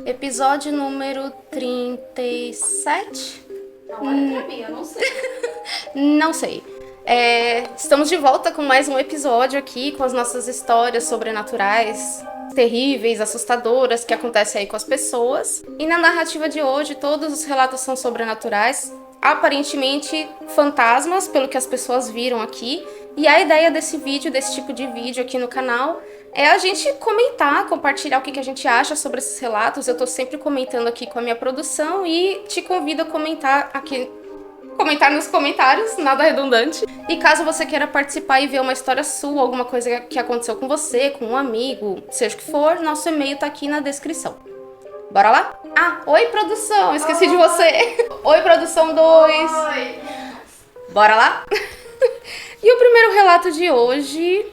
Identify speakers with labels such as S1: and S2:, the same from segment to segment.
S1: Episódio número 37?
S2: Não é pra mim, eu não sei.
S1: Não sei. Estamos de volta com mais um episódio aqui com as nossas histórias sobrenaturais, terríveis, assustadoras que acontecem aí com as pessoas. E na narrativa de hoje, todos os relatos são sobrenaturais, aparentemente fantasmas, pelo que as pessoas viram aqui. E a ideia desse vídeo, desse tipo de vídeo aqui no canal, é a gente comentar, compartilhar o que a gente acha sobre esses relatos. Eu tô sempre comentando aqui com a minha produção e te convido a comentar aqui. Comentar nos comentários, nada redundante. E caso você queira participar e ver uma história sua, alguma coisa que aconteceu com você, com um amigo, seja o que for, nosso e-mail tá aqui na descrição. Bora lá? Ah, oi produção, esqueci de você. Oi produção 2.
S2: Oi.
S1: Bora lá? E o primeiro relato de hoje,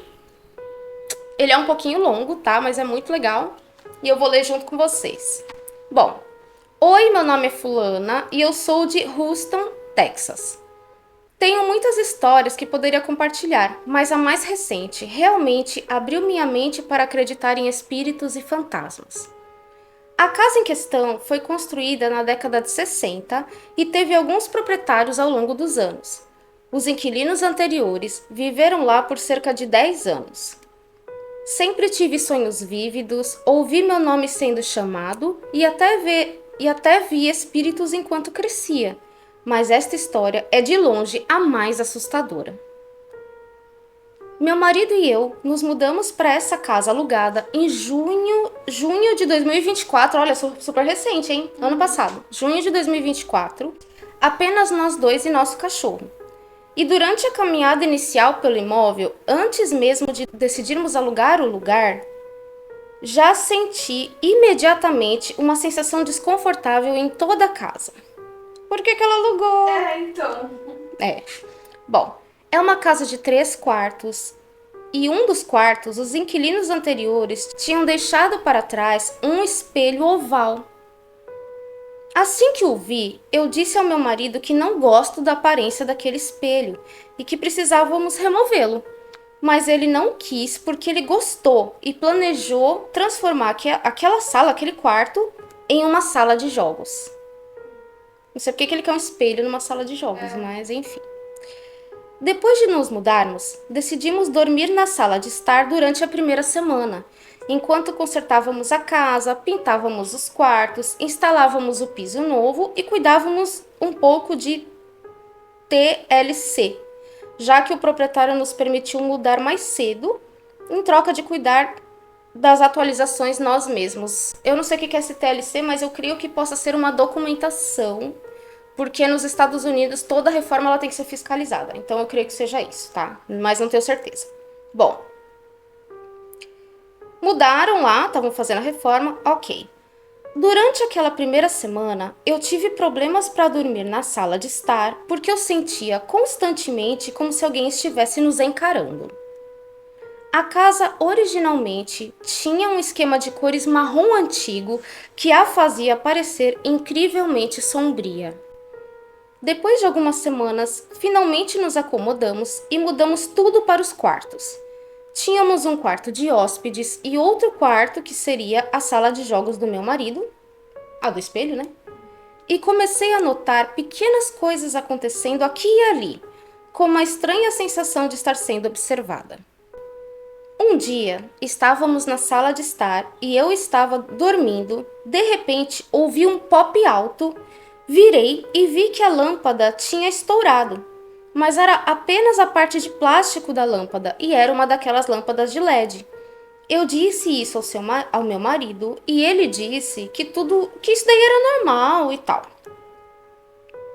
S1: ele é um pouquinho longo, tá? Mas é muito legal. E eu vou ler junto com vocês. Bom, oi, meu nome é Fulana e eu sou de Houston, Texas. Tenho muitas histórias que poderia compartilhar, mas a mais recente realmente abriu minha mente para acreditar em espíritos e fantasmas. A casa em questão foi construída na década de 60 e teve alguns proprietários ao longo dos anos. Os inquilinos anteriores viveram lá por cerca de 10 anos. Sempre tive sonhos vívidos, ouvi meu nome sendo chamado e até vi espíritos enquanto crescia. Mas esta história é de longe a mais assustadora. Meu marido e eu nos mudamos para essa casa alugada em junho de 2024. Olha, super recente, hein? Ano passado. Junho de 2024. Apenas nós dois e nosso cachorro. E durante a caminhada inicial pelo imóvel, antes mesmo de decidirmos alugar o lugar, já senti imediatamente uma sensação desconfortável em toda a casa. Por que ela alugou?
S2: Então.
S1: Bom, é uma casa de 3 quartos e um dos quartos, os inquilinos anteriores tinham deixado para trás um espelho oval. Assim que o vi, eu disse ao meu marido que não gosto da aparência daquele espelho e que precisávamos removê-lo. Mas ele não quis porque ele gostou e planejou transformar aquela sala, aquele quarto, em uma sala de jogos. Não sei porque que ele quer um espelho numa sala de jogos, mas enfim. Depois de nos mudarmos, decidimos dormir na sala de estar durante a primeira semana, enquanto consertávamos a casa, pintávamos os quartos, instalávamos o piso novo e cuidávamos um pouco de TLC, já que o proprietário nos permitiu mudar mais cedo, em troca de cuidar das atualizações nós mesmos. Eu não sei o que é esse TLC, mas eu creio que possa ser uma documentação, porque nos Estados Unidos toda reforma ela tem que ser fiscalizada. Então eu creio que seja isso, tá? Mas não tenho certeza. Bom, mudaram lá, estavam fazendo a reforma, ok. Durante aquela primeira semana, eu tive problemas para dormir na sala de estar, porque eu sentia constantemente como se alguém estivesse nos encarando. A casa originalmente tinha um esquema de cores marrom antigo que a fazia parecer incrivelmente sombria. Depois de algumas semanas, finalmente nos acomodamos e mudamos tudo para os quartos. Tínhamos um quarto de hóspedes e outro quarto que seria a sala de jogos do meu marido, a do espelho, né? E comecei a notar pequenas coisas acontecendo aqui e ali, com uma estranha sensação de estar sendo observada. Um dia, estávamos na sala de estar e eu estava dormindo. De repente, ouvi um pop alto, virei e vi que a lâmpada tinha estourado. Mas era apenas a parte de plástico da lâmpada e era uma daquelas lâmpadas de LED. Eu disse isso ao meu marido e ele disse que isso daí era normal e tal.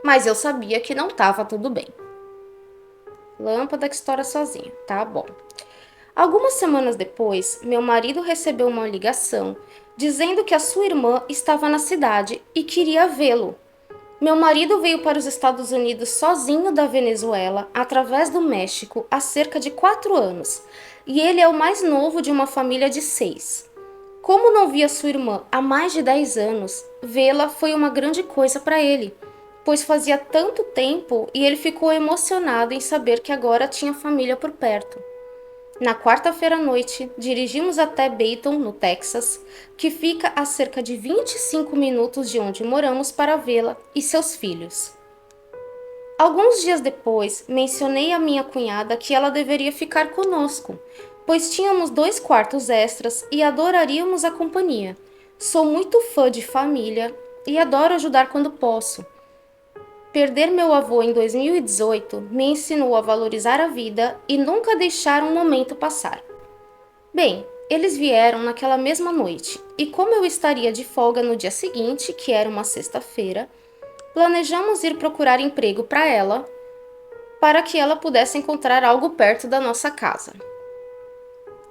S1: Mas eu sabia que não estava tudo bem. Lâmpada que estoura sozinha, tá bom. Algumas semanas depois, meu marido recebeu uma ligação dizendo que a sua irmã estava na cidade e queria vê-lo. Meu marido veio para os Estados Unidos sozinho da Venezuela, através do México, há cerca de 4 anos, e ele é o mais novo de uma família de 6. Como não via sua irmã há mais de 10 anos, vê-la foi uma grande coisa para ele, pois fazia tanto tempo e ele ficou emocionado em saber que agora tinha família por perto. Na quarta-feira à noite, dirigimos até Bayton, no Texas, que fica a cerca de 25 minutos de onde moramos para vê-la e seus filhos. Alguns dias depois, mencionei à minha cunhada que ela deveria ficar conosco, pois tínhamos 2 quartos extras e adoraríamos a companhia. Sou muito fã de família e adoro ajudar quando posso. Perder meu avô em 2018 me ensinou a valorizar a vida e nunca deixar um momento passar. Bem, eles vieram naquela mesma noite, e como eu estaria de folga no dia seguinte, que era uma sexta-feira, planejamos ir procurar emprego para ela, para que ela pudesse encontrar algo perto da nossa casa.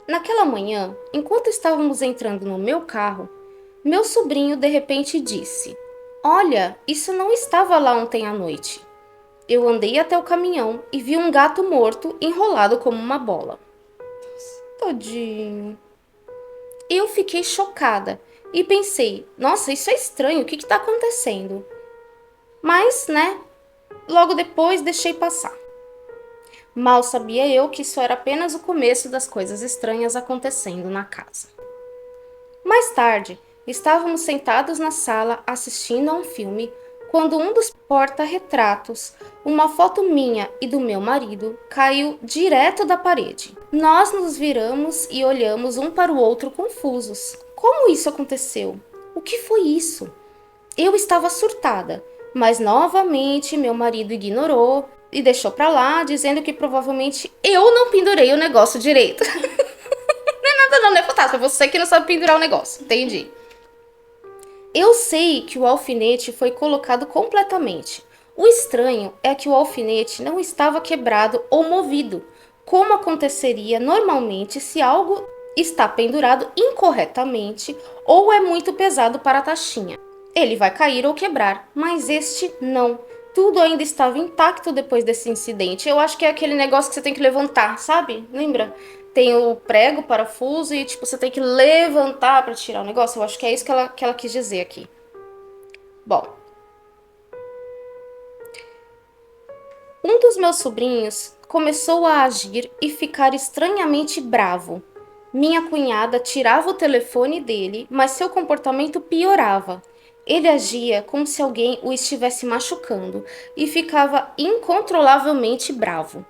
S1: Naquela manhã, enquanto estávamos entrando no meu carro, meu sobrinho de repente disse: "Olha, isso não estava lá ontem à noite." Eu andei até o caminhão e vi um gato morto enrolado como uma bola. Tadinho. Eu fiquei chocada e pensei: nossa, isso é estranho, o que está acontecendo? Mas, né, logo depois deixei passar. Mal sabia eu que isso era apenas o começo das coisas estranhas acontecendo na casa. Mais tarde, estávamos sentados na sala assistindo a um filme quando um dos porta-retratos, uma foto minha e do meu marido, caiu direto da parede. Nós nos viramos e olhamos um para o outro confusos. Como isso aconteceu? O que foi isso? Eu estava surtada, mas novamente meu marido ignorou e deixou pra lá, dizendo que provavelmente eu não pendurei o negócio direito. Nada não, né, fantasma? Você que não sabe pendurar o negócio. Entendi. Eu sei que o alfinete foi colocado completamente. O estranho é que o alfinete não estava quebrado ou movido, como aconteceria normalmente se algo está pendurado incorretamente ou é muito pesado para a taxinha. Ele vai cair ou quebrar, mas este não. Tudo ainda estava intacto depois desse incidente. Eu acho que é aquele negócio que você tem que levantar, sabe? Lembra? Tem o prego, parafuso e tipo você tem que levantar para tirar o negócio. Eu acho que é isso que ela quis dizer aqui. Bom, um dos meus sobrinhos começou a agir e ficar estranhamente bravo. Minha cunhada tirava o telefone dele, mas seu comportamento piorava. Ele agia como se alguém o estivesse machucando e ficava incontrolavelmente bravo.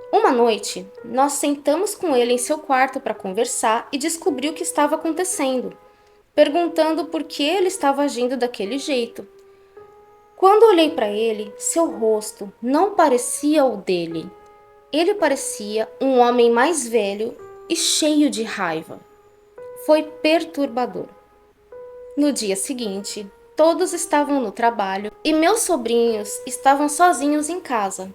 S1: Uma noite, nós sentamos com ele em seu quarto para conversar e descobrir o que estava acontecendo, perguntando por que ele estava agindo daquele jeito. Quando olhei para ele, seu rosto não parecia o dele. Ele parecia um homem mais velho e cheio de raiva. Foi perturbador. No dia seguinte, todos estavam no trabalho e meus sobrinhos estavam sozinhos em casa.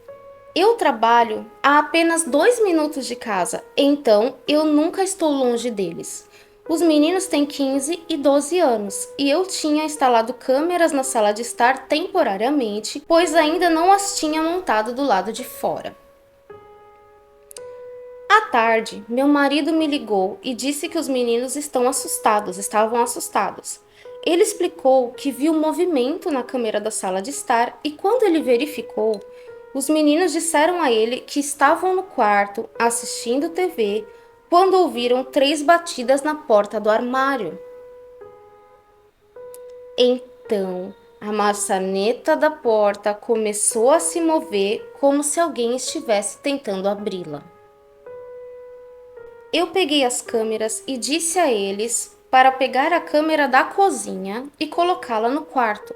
S1: Eu trabalho a apenas 2 minutos de casa, então eu nunca estou longe deles. Os meninos têm 15 e 12 anos e eu tinha instalado câmeras na sala de estar temporariamente, pois ainda não as tinha montado do lado de fora. À tarde, meu marido me ligou e disse que os meninos estavam assustados. Ele explicou que viu movimento na câmera da sala de estar e quando ele verificou, os meninos disseram a ele que estavam no quarto assistindo TV quando ouviram 3 batidas na porta do armário. Então, a maçaneta da porta começou a se mover como se alguém estivesse tentando abri-la. Eu peguei as câmeras e disse a eles para pegar a câmera da cozinha e colocá-la no quarto.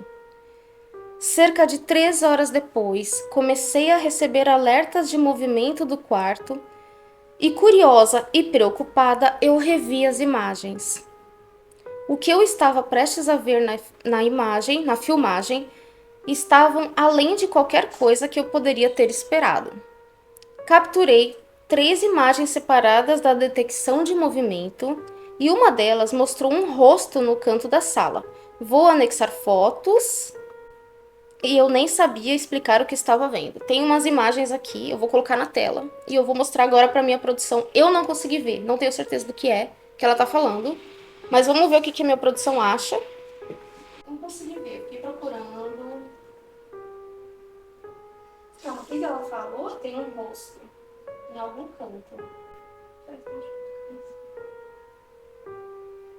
S1: Cerca de 3 horas depois, comecei a receber alertas de movimento do quarto e, curiosa e preocupada, eu revi as imagens. O que eu estava prestes a ver na filmagem, estavam além de qualquer coisa que eu poderia ter esperado. Capturei 3 imagens separadas da detecção de movimento e uma delas mostrou um rosto no canto da sala. Vou anexar fotos e eu nem sabia explicar o que estava vendo. Tem umas imagens aqui, eu vou colocar na tela e eu vou mostrar agora para minha produção. Eu não consegui ver, não tenho certeza do que é que ela tá falando, mas vamos ver o que a minha produção acha. Não consegui ver, fiquei procurando. Não, o que ela falou tem um rosto em algum canto.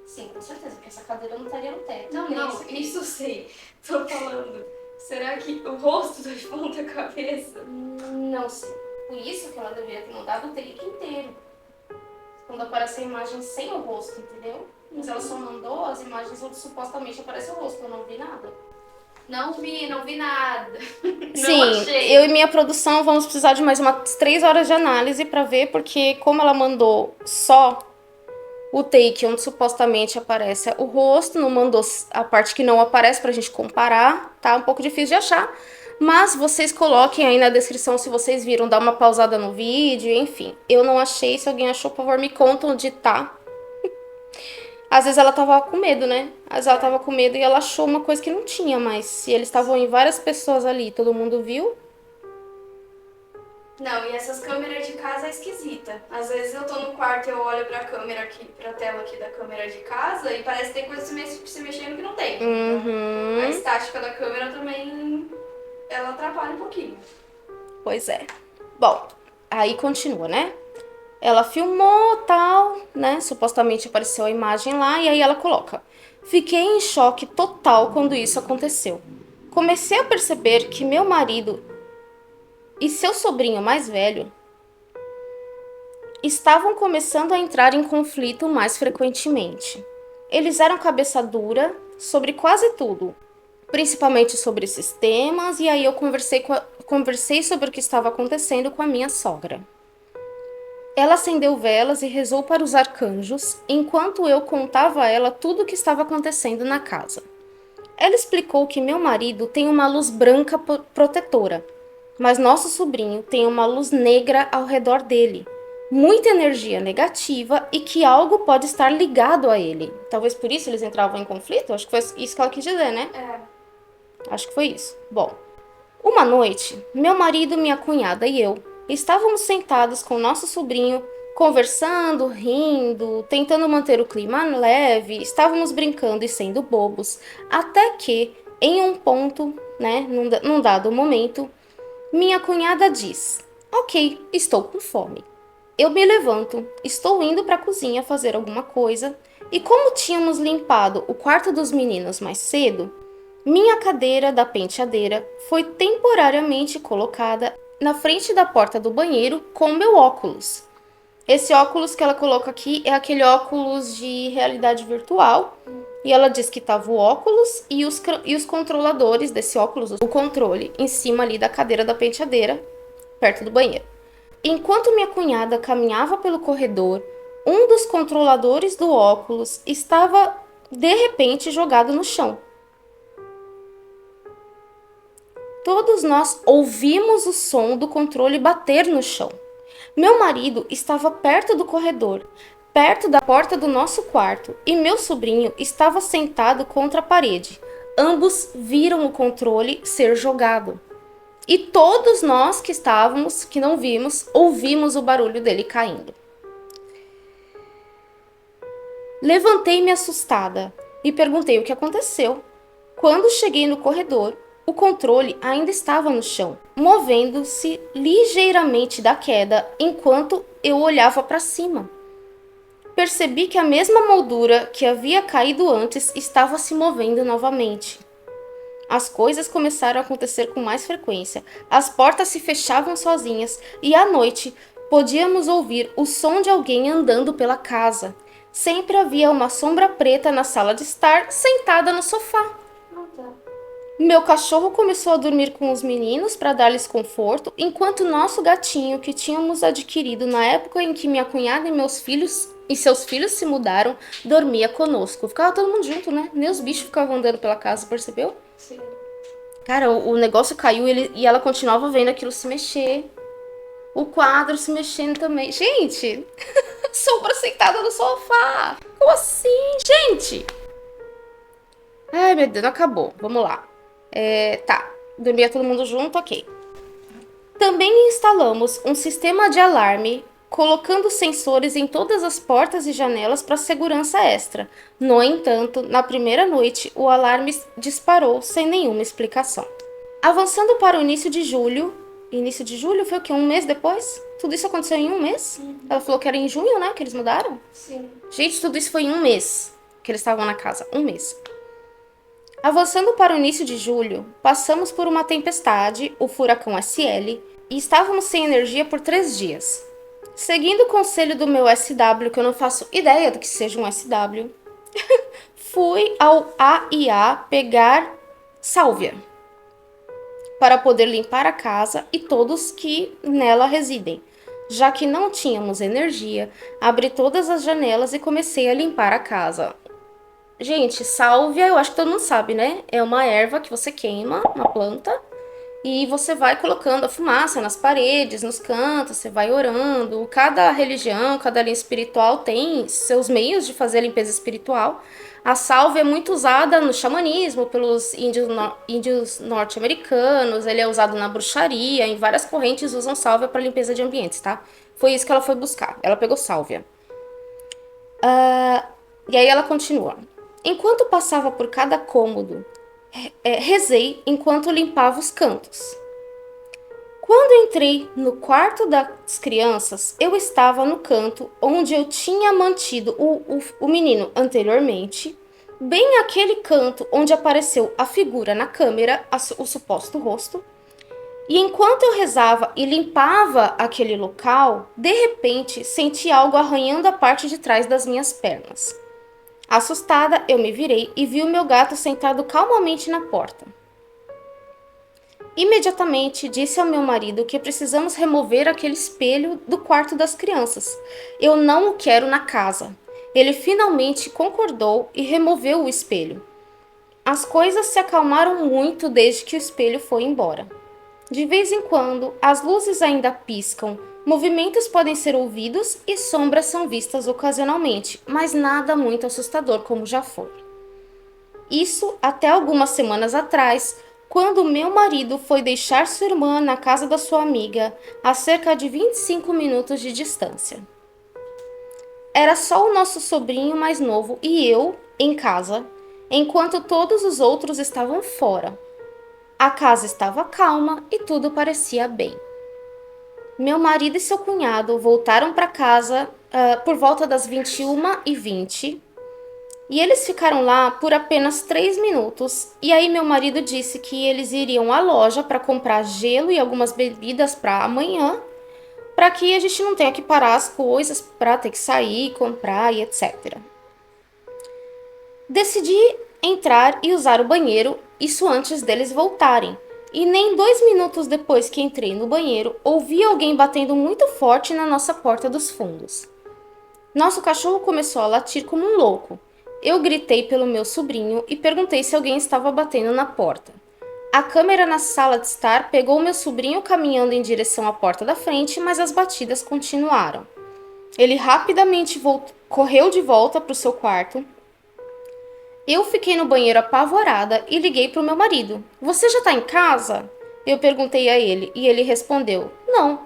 S1: Sim, com certeza, porque essa cadeira não estaria no teto.
S2: Não,
S1: nem
S2: não,
S1: isso aqui.
S2: isso eu sei. Tô falando. Será que o rosto tá de ponta cabeça?
S1: Não sei. Por isso que ela deveria ter mandado o take inteiro. Quando aparece a imagem sem o rosto, entendeu? Mas ela só mandou as imagens onde supostamente aparece o rosto, eu não vi nada.
S2: Não vi nada.
S1: Sim,
S2: Não achei.
S1: eu e minha produção vamos precisar de mais umas 3 horas de análise pra ver, porque como ela mandou só o take onde supostamente aparece o rosto, não mandou a parte que não aparece pra gente comparar, tá um pouco difícil de achar. Mas vocês coloquem aí na descrição se vocês viram, dá uma pausada no vídeo, enfim. Eu não achei, se alguém achou, por favor, me conta onde tá. Às vezes ela tava com medo, né? Às vezes ela tava com medo e ela achou uma coisa que não tinha, mas se eles estavam em várias pessoas ali, todo mundo viu.
S2: Não, e essas câmeras de casa é esquisita. Às vezes eu tô no quarto e eu olho pra câmera aqui, pra tela aqui da câmera de casa e parece que tem coisa se mexendo que não tem.
S1: Uhum.
S2: A estática da câmera também, ela atrapalha um pouquinho.
S1: Pois é. Bom, aí continua, né? Ela filmou, tal, né? Supostamente apareceu a imagem lá e aí ela coloca: fiquei em choque total quando isso aconteceu. Comecei a perceber que meu marido e seu sobrinho mais velho estavam começando a entrar em conflito mais frequentemente. Eles eram cabeça dura sobre quase tudo, principalmente sobre esses temas, e aí eu conversei sobre o que estava acontecendo com a minha sogra. Ela acendeu velas e rezou para os arcanjos, enquanto eu contava a ela tudo o que estava acontecendo na casa. Ela explicou que meu marido tem uma luz branca protetora, mas nosso sobrinho tem uma luz negra ao redor dele, muita energia negativa e que algo pode estar ligado a ele. Talvez por isso eles entravam em conflito? Acho que foi isso que ela quis dizer, né? Acho que foi isso. Bom, uma noite, meu marido, minha cunhada e eu estávamos sentados com nosso sobrinho, conversando, rindo, tentando manter o clima leve, estávamos brincando e sendo bobos, até que, em um ponto, né, num dado momento, minha cunhada diz: ok, estou com fome. Eu me levanto, estou indo para a cozinha fazer alguma coisa, e como tínhamos limpado o quarto dos meninos mais cedo, minha cadeira da penteadeira foi temporariamente colocada na frente da porta do banheiro com meu óculos. Esse óculos que ela coloca aqui é aquele óculos de realidade virtual. E ela diz que estava o óculos e os controladores desse óculos, o controle, em cima ali da cadeira da penteadeira, perto do banheiro. Enquanto minha cunhada caminhava pelo corredor, um dos controladores do óculos estava, de repente, jogado no chão. Todos nós ouvimos o som do controle bater no chão. Meu marido estava perto do corredor, perto da porta do nosso quarto, e meu sobrinho estava sentado contra a parede. Ambos viram o controle ser jogado. E todos nós que estávamos, que não vimos, ouvimos o barulho dele caindo. Levantei-me assustada e perguntei o que aconteceu. Quando cheguei no corredor, o controle ainda estava no chão, movendo-se ligeiramente da queda enquanto eu olhava para cima. Percebi que a mesma moldura que havia caído antes estava se movendo novamente. As coisas começaram a acontecer com mais frequência. As portas se fechavam sozinhas e à noite podíamos ouvir o som de alguém andando pela casa. Sempre havia uma sombra preta na sala de estar, sentada no sofá. Meu cachorro começou a dormir com os meninos para dar-lhes conforto, enquanto nosso gatinho, que tínhamos adquirido na época em que minha cunhada e seus filhos se mudaram, dormia conosco. Ficava todo mundo junto, né? Nem os bichos ficavam andando pela casa, percebeu?
S2: Sim.
S1: Cara, o negócio caiu e ela continuava vendo aquilo se mexer. O quadro se mexendo também. Gente, sombra sentada no sofá. Como assim, gente? Ai, meu Deus, acabou. Vamos lá. Tá, dormia todo mundo junto, ok. Também instalamos um sistema de alarme, colocando sensores em todas as portas e janelas para segurança extra. No entanto, na primeira noite, o alarme disparou sem nenhuma explicação. Avançando para o início de julho, início de julho, foi o quê? Um mês depois? Tudo isso aconteceu em um mês? Ela falou que era em junho, né, que eles mudaram?
S2: Sim.
S1: Gente, tudo isso foi em um mês que eles estavam na casa. Um mês. Avançando para o início de julho, passamos por uma tempestade, o furacão SL, e estávamos sem energia por 3 dias. Seguindo o conselho do meu SW, que eu não faço ideia do que seja um SW, fui ao AIA pegar sálvia para poder limpar a casa e todos que nela residem. Já que não tínhamos energia, abri todas as janelas e comecei a limpar a casa. Gente, sálvia, eu acho que todo mundo sabe, né? É uma erva que você queima, uma planta, e você vai colocando a fumaça nas paredes, nos cantos, você vai orando. Cada religião, cada linha espiritual tem seus meios de fazer a limpeza espiritual. A sálvia é muito usada no xamanismo pelos índios norte-americanos, ele é usado na bruxaria, em várias correntes usam sálvia para limpeza de ambientes, tá? Foi isso que ela foi buscar, ela pegou sálvia. E aí ela continua. Enquanto passava por cada cômodo, rezei enquanto limpava os cantos. Quando entrei no quarto das crianças, eu estava no canto onde eu tinha mantido o menino anteriormente, bem aquele canto onde apareceu a figura na câmera, o suposto rosto. E enquanto eu rezava e limpava aquele local, de repente senti algo arranhando a parte de trás das minhas pernas. Assustada, eu me virei e vi o meu gato sentado calmamente na porta. Imediatamente disse ao meu marido que precisamos remover aquele espelho do quarto das crianças. Eu não o quero na casa. Ele finalmente concordou e removeu o espelho. As coisas se acalmaram muito desde que o espelho foi embora. De vez em quando, as luzes ainda piscam, movimentos podem ser ouvidos e sombras são vistas ocasionalmente, mas nada muito assustador como já foi. Isso até algumas semanas atrás, quando meu marido foi deixar sua irmã na casa da sua amiga, a cerca de 25 minutos de distância. Era só o nosso sobrinho mais novo e eu em casa, enquanto todos os outros estavam fora. A casa estava calma e tudo parecia bem. Meu marido e seu cunhado voltaram para casa por volta das 21h20 e eles ficaram lá por apenas 3 minutos. E aí meu marido disse que eles iriam à loja para comprar gelo e algumas bebidas para amanhã, para que a gente não tenha que parar as coisas para ter que sair, comprar e etc. Decidi entrar e usar o banheiro, isso antes deles voltarem. E nem 2 minutos depois que entrei no banheiro, ouvi alguém batendo muito forte na nossa porta dos fundos. Nosso cachorro começou a latir como um louco. Eu gritei pelo meu sobrinho e perguntei se alguém estava batendo na porta. A câmera na sala de estar pegou meu sobrinho caminhando em direção à porta da frente, mas as batidas continuaram. Ele rapidamente correu de volta para o seu quarto. Eu fiquei no banheiro apavorada e liguei para o meu marido. Você já está em casa? Eu perguntei a ele e ele respondeu, não.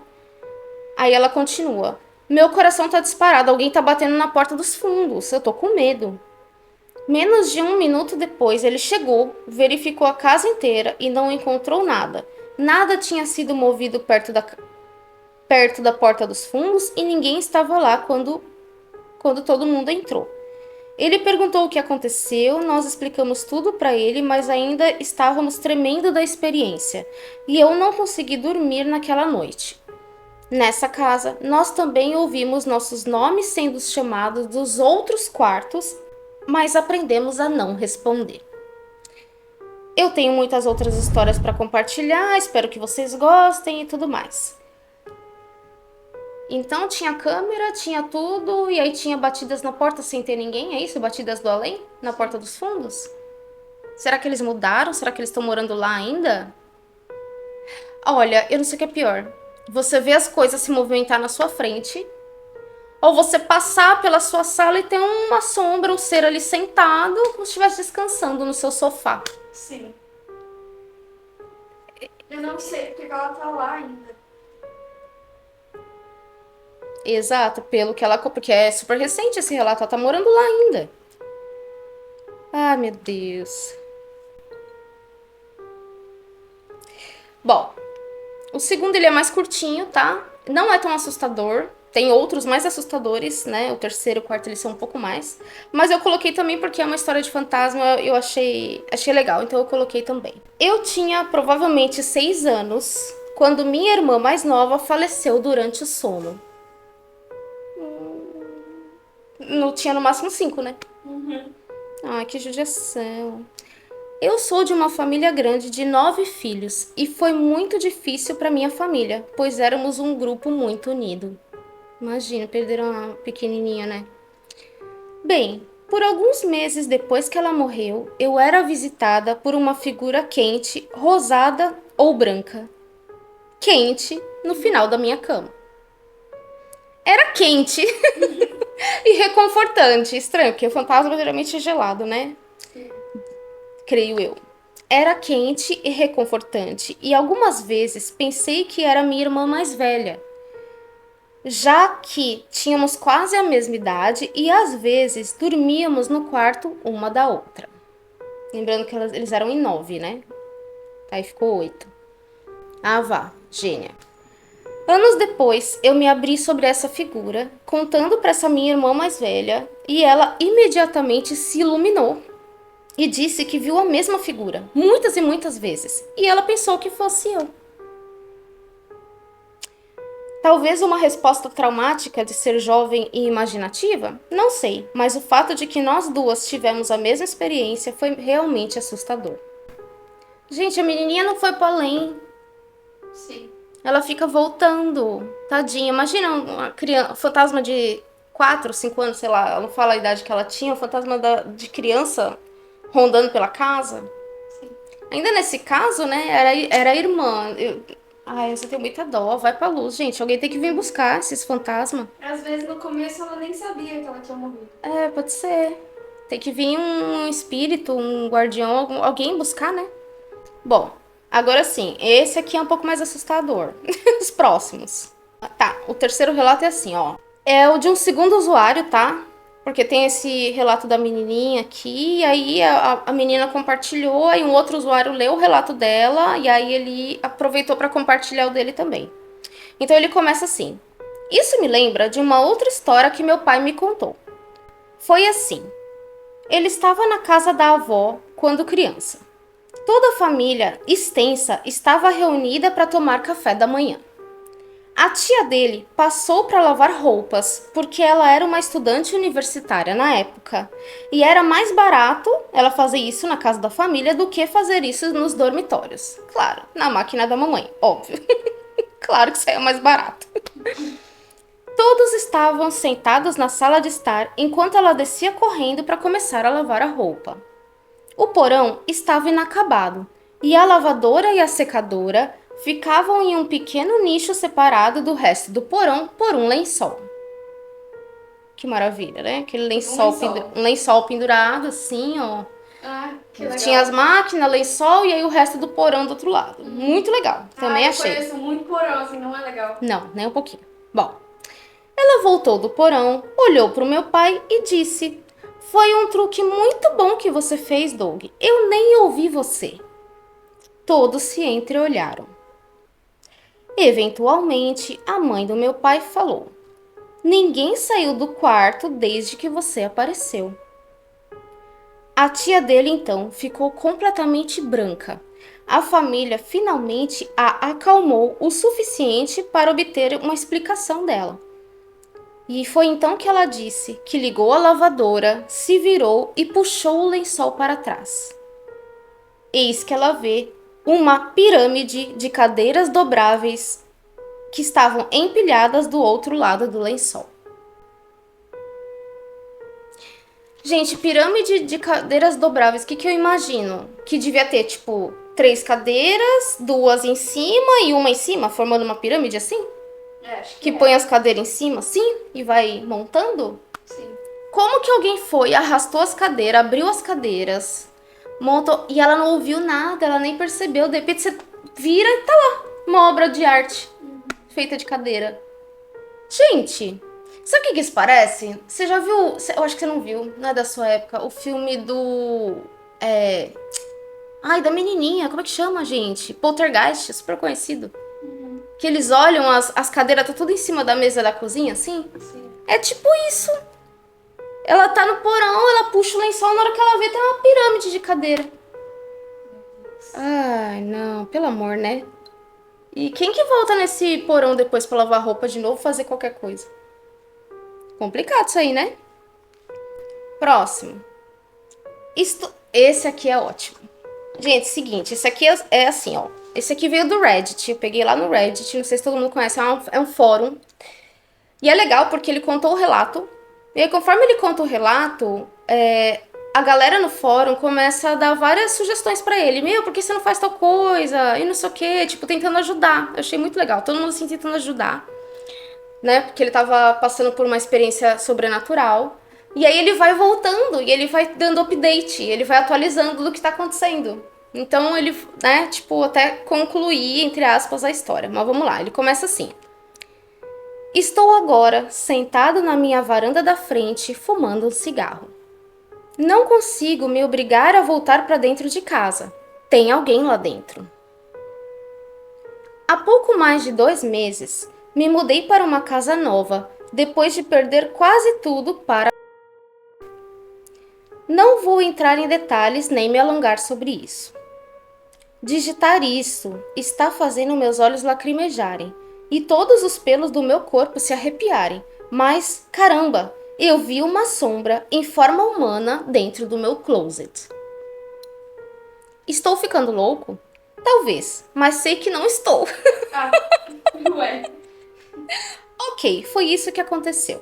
S1: Aí ela continua. Meu coração tá disparado, alguém tá batendo na porta dos fundos, eu tô com medo. Menos de 1 minuto depois ele chegou, verificou a casa inteira e não encontrou nada. Nada tinha sido movido perto da porta dos fundos e ninguém estava lá quando todo mundo entrou. Ele perguntou o que aconteceu, nós explicamos tudo para ele, mas ainda estávamos tremendo da experiência e eu não consegui dormir naquela noite. Nessa casa, nós também ouvimos nossos nomes sendo chamados dos outros quartos, mas aprendemos a não responder. Eu tenho muitas outras histórias para compartilhar, espero que vocês gostem e tudo mais. Então tinha câmera, tinha tudo, e aí tinha batidas na porta sem ter ninguém, é isso? Batidas do além? Na porta dos fundos? Será que eles mudaram? Será que eles estão morando lá ainda? Olha, eu não sei o que é pior. Você vê as coisas se movimentar na sua frente, ou você passar pela sua sala e ter uma sombra, um ser ali sentado, como se estivesse descansando no seu sofá.
S2: Sim. Eu não sei porque ela tá lá ainda.
S1: Exato, porque é super recente esse relato, ela tá morando lá ainda. Ah, meu Deus. Bom, O segundo, ele é mais curtinho, tá? Não é tão assustador. Tem outros mais assustadores, né? O terceiro e o quarto, eles são um pouco mais. Mas eu coloquei também porque é uma história de fantasma, eu achei legal, então eu coloquei também. Eu tinha provavelmente 6 anos quando minha irmã mais nova faleceu durante o sono. Não tinha no máximo 5, né? Ai, que judiação. Eu sou de uma família grande de 9 filhos e foi muito difícil para minha família, pois éramos um grupo muito unido. Imagina, perderam a pequenininha, né? Bem, por alguns meses depois que ela morreu, eu era visitada por uma figura quente, rosada ou branca. Quente no final da minha cama. Era quente e reconfortante. Estranho, porque o fantasma geralmente é gelado, né? Creio eu. Era quente e reconfortante, e algumas vezes pensei que era minha irmã mais velha, já que tínhamos quase a mesma idade e às vezes dormíamos no quarto uma da outra. Lembrando que eles eram em 9, né? Aí ficou 8. Ah, vá, gênia. Anos depois, eu me abri sobre essa figura, contando para essa minha irmã mais velha, e ela imediatamente se iluminou e disse que viu a mesma figura, muitas e muitas vezes, e ela pensou que fosse eu. Talvez uma resposta traumática de ser jovem e imaginativa? Não sei, mas o fato de que nós duas tivemos a mesma experiência foi realmente assustador. Gente, a menininha não foi para além.
S2: Sim.
S1: Ela fica voltando, tadinha. Imagina uma criança, um fantasma de 4, 5 anos, sei lá, ela não fala a idade que ela tinha, um fantasma de criança rondando pela casa.
S2: Sim.
S1: Ainda nesse caso, né, era a irmã. Ai, você tem muita dó, vai pra luz, gente. Alguém tem que vir buscar esses fantasmas.
S2: Às vezes no começo ela nem sabia que ela tinha morrido.
S1: É, pode ser. Tem que vir um espírito, um guardião, alguém buscar, né? Bom, agora sim, esse aqui é um pouco mais assustador. Os próximos. Tá, o terceiro relato é assim, ó. É o de um segundo usuário, tá? Porque tem esse relato da menininha aqui, e aí a menina compartilhou, aí um outro usuário leu o relato dela, e aí ele aproveitou para compartilhar o dele também. Então ele começa assim. Isso me lembra de uma outra história que meu pai me contou. Foi assim. Ele estava na casa da avó quando criança. Toda a família extensa estava reunida para tomar café da manhã. A tia dele passou para lavar roupas, porque ela era uma estudante universitária na época. E era mais barato ela fazer isso na casa da família do que fazer isso nos dormitórios. Claro, na máquina da mamãe, óbvio. Claro que isso aí é mais barato. Todos estavam sentados na sala de estar enquanto ela descia correndo para começar a lavar a roupa. O porão estava inacabado e a lavadora e a secadora ficavam em um pequeno nicho separado do resto do porão por um lençol. Que maravilha, né? Aquele lençol, um lençol pendurado assim, ó.
S2: Ah, que legal.
S1: Tinha as máquinas, lençol e aí o resto do porão do outro lado. Muito legal, também achei.
S2: Eu conheço muito porão, assim, não é legal.
S1: Não, nem um pouquinho. Bom, ela voltou do porão, olhou para o meu pai e disse: "Foi um truque muito bom que você fez, Doug. Eu nem ouvi você." Todos se entreolharam. Eventualmente, a mãe do meu pai falou: "Ninguém saiu do quarto desde que você apareceu." A tia dele então ficou completamente branca. A família finalmente a acalmou o suficiente para obter uma explicação dela. E foi então que ela disse que ligou a lavadora, se virou e puxou o lençol para trás. Eis que ela vê uma pirâmide de cadeiras dobráveis que estavam empilhadas do outro lado do lençol. Gente, pirâmide de cadeiras dobráveis, o que eu imagino? Que devia ter, tipo, 3 cadeiras, 2 em cima e uma em cima, formando uma pirâmide assim?
S2: Acho
S1: Que põe as cadeiras em cima, assim, e vai montando?
S2: Sim.
S1: Como que alguém foi, arrastou as cadeiras, abriu as cadeiras, montou, e ela não ouviu nada, ela nem percebeu, de repente você vira e tá lá, uma obra de arte feita de cadeira. Gente, sabe o que isso parece? Você já viu, eu acho que você não viu, não é da sua época, o filme do... Ai, da menininha, como é que chama, gente? Poltergeist, super conhecido. Que eles olham, as cadeiras tá tudo em cima da mesa da cozinha, assim?
S2: Sim.
S1: É tipo isso. Ela tá no porão, ela puxa o lençol, na hora que ela vê tem uma pirâmide de cadeira. Ai, não, pelo amor, né? E quem que volta nesse porão depois pra lavar roupa de novo, fazer qualquer coisa? Complicado isso aí, né? Próximo. Esse aqui é ótimo. Gente, seguinte, esse aqui é assim, ó. Esse aqui veio do Reddit, eu peguei lá no Reddit, não sei se todo mundo conhece, é um fórum. E é legal porque ele contou o relato. E aí, conforme ele conta o relato, a galera no fórum começa a dar várias sugestões pra ele. Meu, por que você não faz tal coisa? E não sei o quê, tipo, tentando ajudar. Eu achei muito legal, todo mundo assim tentando ajudar. Né? Porque ele tava passando por uma experiência sobrenatural. E aí ele vai voltando e ele vai dando update, ele vai atualizando do que tá acontecendo. Então ele, né, tipo, até concluir, entre aspas, a história. Mas vamos lá, ele começa assim. Estou agora sentado na minha varanda da frente, fumando um cigarro. Não consigo me obrigar a voltar para dentro de casa. Tem alguém lá dentro. Há pouco mais de 2 meses, me mudei para uma casa nova, depois de perder quase tudo para... Não vou entrar em detalhes nem me alongar sobre isso. Digitar isso está fazendo meus olhos lacrimejarem e todos os pelos do meu corpo se arrepiarem. Mas, caramba, eu vi uma sombra em forma humana dentro do meu closet. Estou ficando louco? Talvez, mas sei que não estou.
S2: Ah, ué.
S1: Ok, foi isso que aconteceu.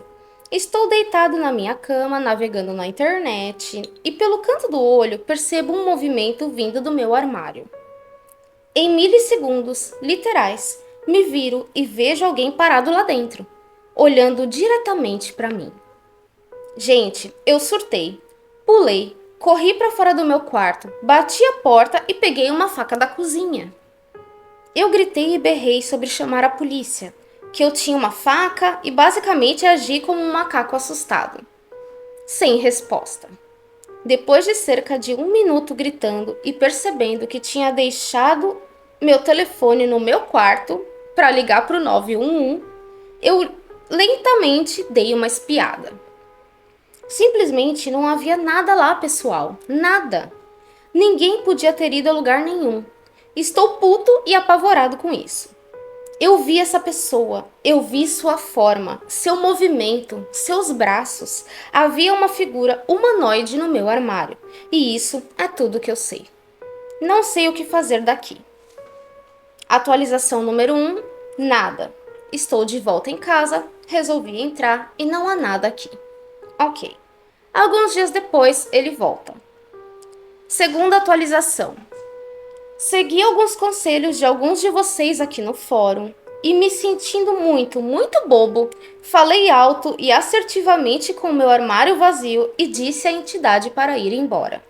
S1: Estou deitado na minha cama, navegando na internet, e pelo canto do olho percebo um movimento vindo do meu armário. Em milissegundos, literais, me viro e vejo alguém parado lá dentro, olhando diretamente para mim. Gente, eu surtei, pulei, corri para fora do meu quarto, bati a porta e peguei uma faca da cozinha. Eu gritei e berrei sobre chamar a polícia, que eu tinha uma faca e basicamente agi como um macaco assustado. Sem resposta. Depois de cerca de 1 minuto gritando e percebendo que tinha deixado meu telefone no meu quarto para ligar para o 911, eu lentamente dei uma espiada. Simplesmente não havia nada lá, pessoal. Nada. Ninguém podia ter ido a lugar nenhum. Estou puto e apavorado com isso. Eu vi essa pessoa, eu vi sua forma, seu movimento, seus braços. Havia uma figura humanoide no meu armário. E isso é tudo que eu sei. Não sei o que fazer daqui. Atualização número 1, nada. Estou de volta em casa, resolvi entrar e não há nada aqui. Ok. Alguns dias depois, ele volta. Segunda atualização. Segui alguns conselhos de alguns de vocês aqui no fórum e me sentindo muito bobo, falei alto e assertivamente com o meu armário vazio e disse à entidade para ir embora.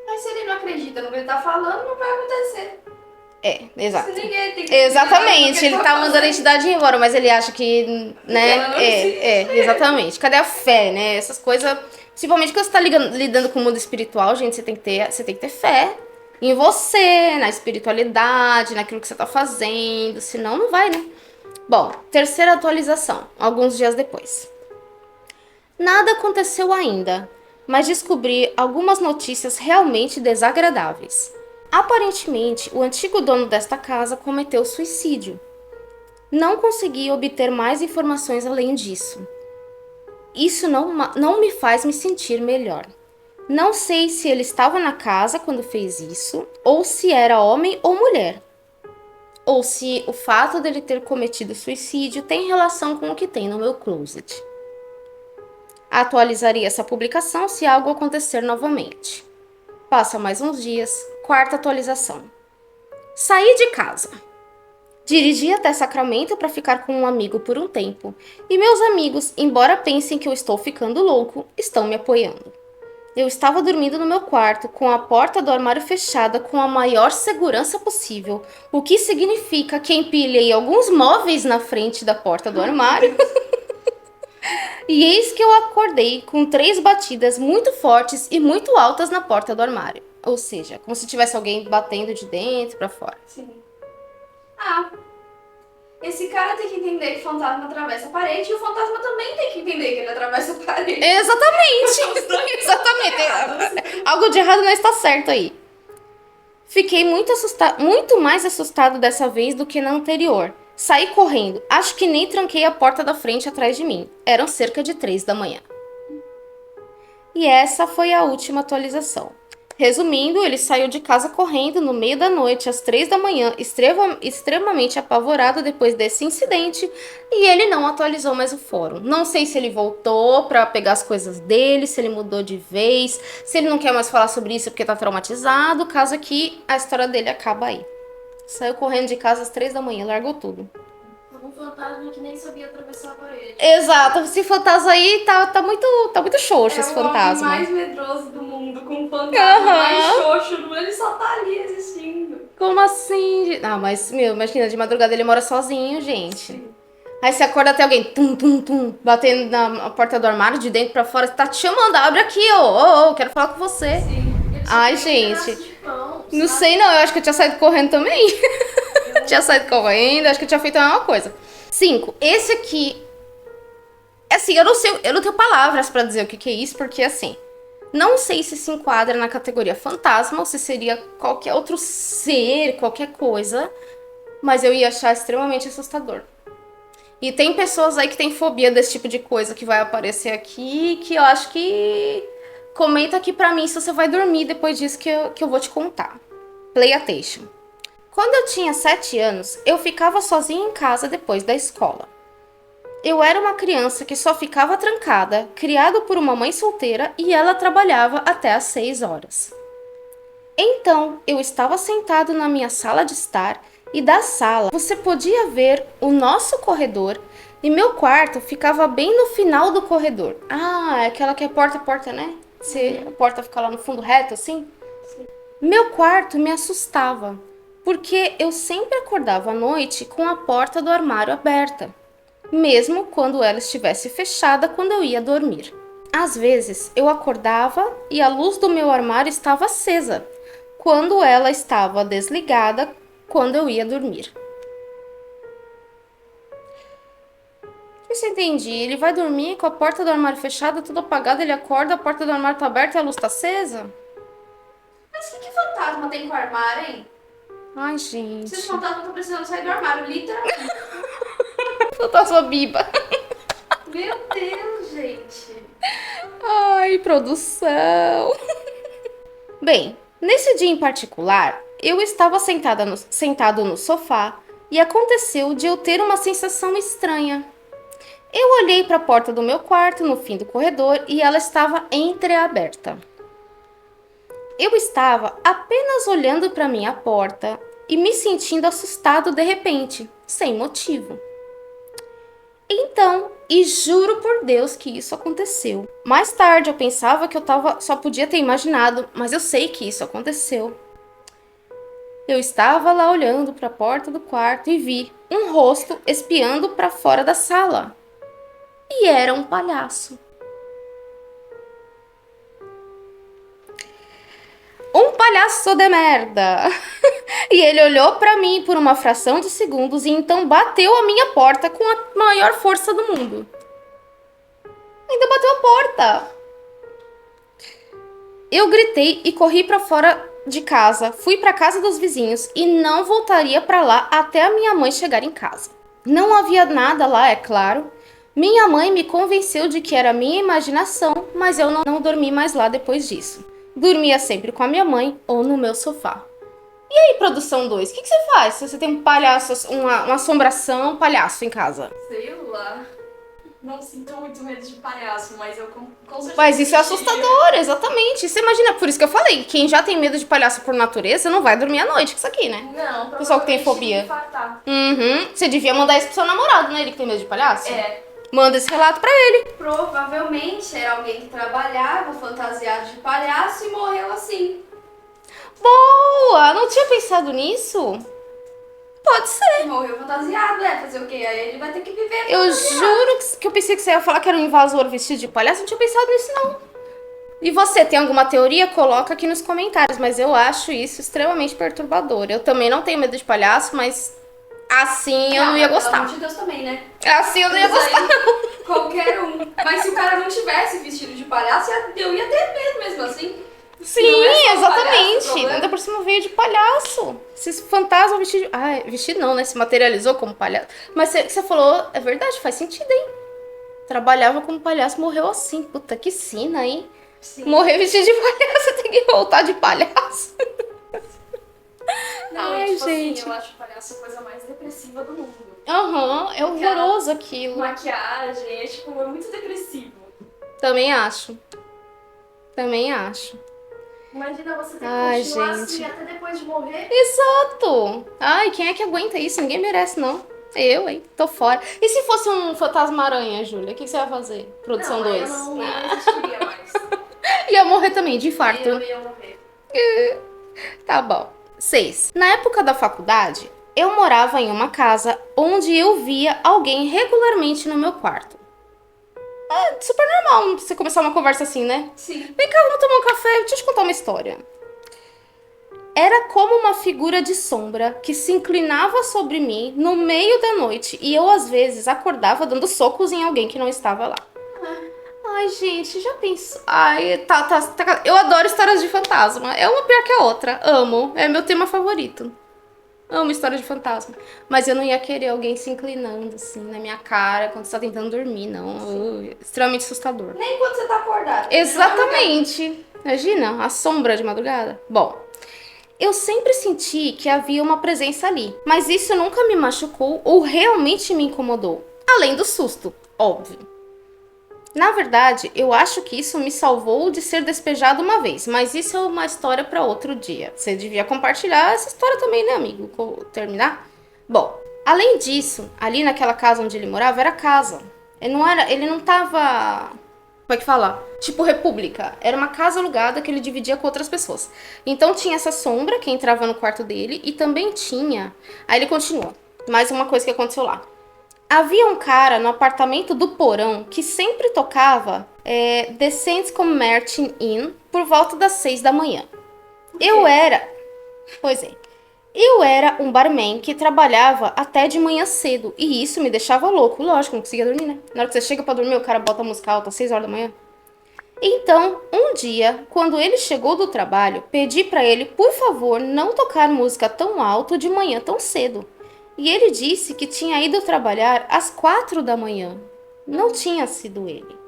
S2: Mas se ele não acredita no que ele tá falando, não vai acontecer.
S1: Exato.
S2: Se ninguém tem que
S1: Exatamente,
S2: acreditar no que
S1: ele tá mandando a entidade ir embora, mas ele acha que, né?
S2: Ela não existe.
S1: Exatamente. Cadê a fé, né? Essas coisas. Principalmente quando você tá lidando com o mundo espiritual, gente, você tem que ter fé em você, na espiritualidade, naquilo que você tá fazendo. Senão, não vai, né? Bom, terceira atualização, alguns dias depois. Nada aconteceu ainda, mas descobri algumas notícias realmente desagradáveis. Aparentemente, o antigo dono desta casa cometeu suicídio. Não consegui obter mais informações além disso. Isso não me faz me sentir melhor. Não sei se ele estava na casa quando fez isso, ou se era homem ou mulher. Ou se o fato dele ter cometido suicídio tem relação com o que tem no meu closet. Atualizaria essa publicação se algo acontecer novamente. Passa mais uns dias, quarta atualização. Saí de casa. Dirigi até Sacramento para ficar com um amigo por um tempo, e meus amigos, embora pensem que eu estou ficando louco, estão me apoiando. Eu estava dormindo no meu quarto, com a porta do armário fechada com a maior segurança possível, o que significa que empilhei alguns móveis na frente da porta do armário. E eis que eu acordei com 3 batidas muito fortes e muito altas na porta do armário. Ou seja, como se tivesse alguém batendo de dentro para fora.
S2: Sim. Ah, esse cara tem que entender que o fantasma atravessa a parede e o fantasma também tem que entender que ele atravessa a parede.
S1: Exatamente. Exatamente. Algo de errado não está certo aí. Fiquei muito mais assustado dessa vez do que na anterior. Saí correndo. Acho que nem tranquei a porta da frente atrás de mim. Eram cerca de 3 da manhã. E essa foi a última atualização. Resumindo, ele saiu de casa correndo no meio da noite, às 3 da manhã, extremamente apavorado depois desse incidente, e ele não atualizou mais o fórum. Não sei se ele voltou pra pegar as coisas dele, se ele mudou de vez, se ele não quer mais falar sobre isso porque tá traumatizado, caso que a história dele acaba aí. Saiu correndo de casa às 3 da manhã, largou tudo.
S2: Um fantasma que nem sabia atravessar a parede.
S1: Exato, esse fantasma aí tá muito xoxo, esse
S2: É o homem
S1: fantasma.
S2: mais medroso do mundo, com o fantasma mais xoxo do mundo. Ele só tá ali existindo.
S1: Como assim? Ah, mas, meu, imagina, de madrugada ele mora sozinho, gente.
S2: Sim.
S1: Aí você acorda até alguém, tum, tum, tum, batendo na porta do armário, de dentro pra fora, tá te chamando, abre aqui, ô, quero falar com você.
S2: Sim. Ele só
S1: Ai,
S2: tem um
S1: gente,
S2: pedaço de pão,
S1: não
S2: sabe?
S1: sei não, eu acho que eu tinha saído correndo também. Tinha saído correndo, acho que eu tinha feito a mesma coisa. 5, esse aqui, assim, eu não tenho palavras pra dizer o que é isso, porque assim, não sei se enquadra na categoria fantasma ou se seria qualquer outro ser, qualquer coisa, mas eu ia achar extremamente assustador. E tem pessoas aí que têm fobia desse tipo de coisa que vai aparecer aqui, que eu acho que... Comenta aqui pra mim se você vai dormir depois disso que eu vou te contar. Playation. Quando eu tinha 7 anos, eu ficava sozinha em casa depois da escola. Eu era uma criança que só ficava trancada, criada por uma mãe solteira e ela trabalhava até às 6 horas. Então, eu estava sentado na minha sala de estar e da sala você podia ver o nosso corredor e meu quarto ficava bem no final do corredor. Ah, é aquela que é porta a porta, né? A porta fica lá no fundo reto assim. Meu quarto me assustava, porque eu sempre acordava à noite com a porta do armário aberta, mesmo quando ela estivesse fechada quando eu ia dormir. Às vezes eu acordava e a luz do meu armário estava acesa, quando ela estava desligada quando eu ia dormir. Isso eu entendi. Ele vai dormir com a porta do armário fechada, tudo apagado, ele acorda, a porta do armário tá aberta e a luz tá acesa?
S2: Mas o que fantasma tem com o armário, hein?
S1: Ai, gente.
S2: Esses fantasmas estão precisando sair do armário, literalmente.
S1: Fantasma biba.
S2: Meu Deus, gente.
S1: Ai, produção. Bem, nesse dia em particular, eu estava sentado no sofá e aconteceu de eu ter uma sensação estranha. Eu olhei para a porta do meu quarto no fim do corredor e ela estava entreaberta. Eu estava apenas olhando para minha porta e me sentindo assustado de repente, sem motivo. Então, e juro por Deus que isso aconteceu. Mais tarde eu pensava que só podia ter imaginado, mas eu sei que isso aconteceu. Eu estava lá olhando para a porta do quarto e vi um rosto espiando para fora da sala. E era um palhaço. Um palhaço de merda. E ele olhou pra mim por uma fração de segundos e então bateu a minha porta com a maior força do mundo. Ainda bateu a porta. Eu gritei e corri pra fora de casa, fui pra casa dos vizinhos e não voltaria pra lá até a minha mãe chegar em casa. Não havia nada lá, é claro. Minha mãe me convenceu de que era minha imaginação, mas eu não dormi mais lá depois disso. Dormia sempre com a minha mãe ou no meu sofá. E aí, produção 2, o que você faz se você tem um palhaço, uma assombração, um palhaço em casa?
S2: Sei lá. Não sinto muito medo de palhaço, mas eu com certeza...
S1: Mas isso é assustador, exatamente. Você imagina, por isso que eu falei, quem já tem medo de palhaço por natureza não vai dormir à noite com isso aqui, né?
S2: Não,
S1: Pessoal que tem fobia.
S2: Infartar.
S1: Você devia mandar isso pro seu namorado, né? Ele que tem medo de palhaço.
S2: É.
S1: Manda esse relato pra ele.
S2: Provavelmente era alguém que trabalhava fantasiado de palhaço e morreu assim.
S1: Boa! Não tinha pensado nisso? Pode ser.
S2: Morreu fantasiado, fazer o quê? Aí ele vai ter que viver
S1: Eu
S2: fantasiado.
S1: juro que eu pensei que você ia falar que era um invasor vestido de palhaço. Não tinha pensado nisso, não. E você, tem alguma teoria? Coloca aqui nos comentários. Mas eu acho isso extremamente perturbador. Eu também não tenho medo de palhaço, mas Assim eu não ia
S2: Pelo
S1: gostar.
S2: amor de Deus também, né?
S1: Assim eu não ia
S2: Mas
S1: gostar.
S2: aí, qualquer um. Mas se o cara não tivesse vestido de palhaço, eu ia ter medo mesmo assim.
S1: Sim,
S2: Não é só o palhaço o
S1: exatamente.
S2: problema.
S1: Ainda por cima veio de palhaço. Esses fantasmas vestidos de... Ai, vestido não, né? Se materializou como palhaço. Mas você falou, é verdade, faz sentido, hein? Trabalhava como palhaço, morreu assim. Puta, que sina, hein?
S2: Sim.
S1: Morrer vestido de palhaço, tem que voltar de palhaço.
S2: Não,
S1: Ai,
S2: e, tipo
S1: gente.
S2: assim, eu acho o palhaço a coisa mais depressiva do mundo.
S1: Aham, é horroroso aquilo.
S2: Maquiagem, é muito depressivo.
S1: Também acho. Também acho.
S2: Imagina você ter que
S1: Ai,
S2: continuar
S1: gente.
S2: assim até depois de morrer.
S1: Exato! Ai, quem é que aguenta isso? Ninguém merece, não. Eu, hein? Tô fora. E se fosse um fantasma-aranha, Júlia? O que você vai fazer? Produção
S2: Não, aí
S1: 2.
S2: eu não existiria mais.
S1: Ia morrer também, de infarto.
S2: Eu ia morrer.
S1: Tá bom. 6. Na época da faculdade, eu morava em uma casa onde eu via alguém regularmente no meu quarto. É super normal você começar uma conversa assim, né?
S2: Sim.
S1: Vem cá, vamos tomar um café. Deixa eu te contar uma história. Era como uma figura de sombra que se inclinava sobre mim no meio da noite e eu, às vezes, acordava dando socos em alguém que não estava lá. Ai, gente, já pensou? Ai, tá. Eu adoro histórias de fantasma. É uma pior que a outra. Amo. É meu tema favorito. Amo história de fantasma. Mas eu não ia querer alguém se inclinando, assim, na minha cara quando você tá tentando dormir, não. Extremamente assustador.
S2: Nem quando você tá acordado.
S1: Exatamente. Imagina, a sombra de madrugada. Bom, eu sempre senti que havia uma presença ali, mas isso nunca me machucou ou realmente me incomodou. Além do susto, óbvio. Na verdade, eu acho que isso me salvou de ser despejado uma vez, mas isso é uma história para outro dia. Você devia compartilhar essa história também, né, amigo? Terminar? Bom, além disso, ali naquela casa onde ele morava, era casa. Ele não tava... Como é que fala? Tipo república. Era uma casa alugada que ele dividia com outras pessoas. Então tinha essa sombra que entrava no quarto dele e também tinha... Aí ele continua. Mais uma coisa que aconteceu lá. Havia um cara no apartamento do porão que sempre tocava The Saints Come Marching In por volta das 6 da manhã. Pois é. Eu era um barman que trabalhava até de manhã cedo e isso me deixava louco. Lógico, não conseguia dormir, né? Na hora que você chega pra dormir, o cara bota a música alta às 6 horas da manhã. Então, um dia, quando ele chegou do trabalho, pedi pra ele, por favor, não tocar música tão alto de manhã tão cedo. E ele disse que tinha ido trabalhar às 4 da manhã. Não tinha sido ele.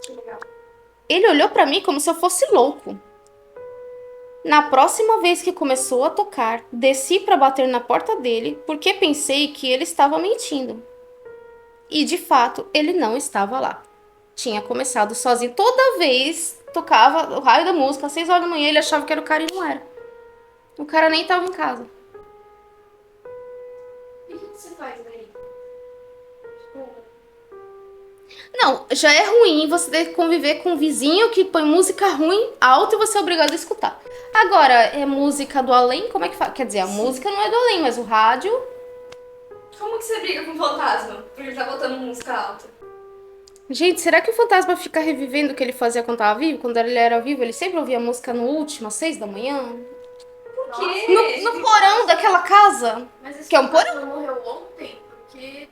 S2: Que legal.
S1: Ele olhou pra mim como se eu fosse louco. Na próxima vez que começou a tocar, desci pra bater na porta dele porque pensei que ele estava mentindo. E de fato, ele não estava lá. Tinha começado sozinho. Toda vez tocava o raio da música às 6 horas da manhã, ele achava que era o cara e não era. O cara nem tava em casa.
S2: E o que você faz daí? Tipo,
S1: Não, já é ruim você ter que conviver com um vizinho que põe música ruim, alto, e você é obrigado a escutar. Agora, é música do além? Como é que faz? Quer dizer, a música não é do além, mas o rádio...
S2: como que você briga com o fantasma? Porque ele tá botando música alta.
S1: Gente, será que o fantasma fica revivendo o que ele fazia quando tava vivo? Quando ele era vivo, ele sempre ouvia música no último, às 6 da manhã?
S2: Por quê?
S1: No porão daquela casa?
S2: Mas esse
S1: Que é um
S2: fantasma morreu ontem, porque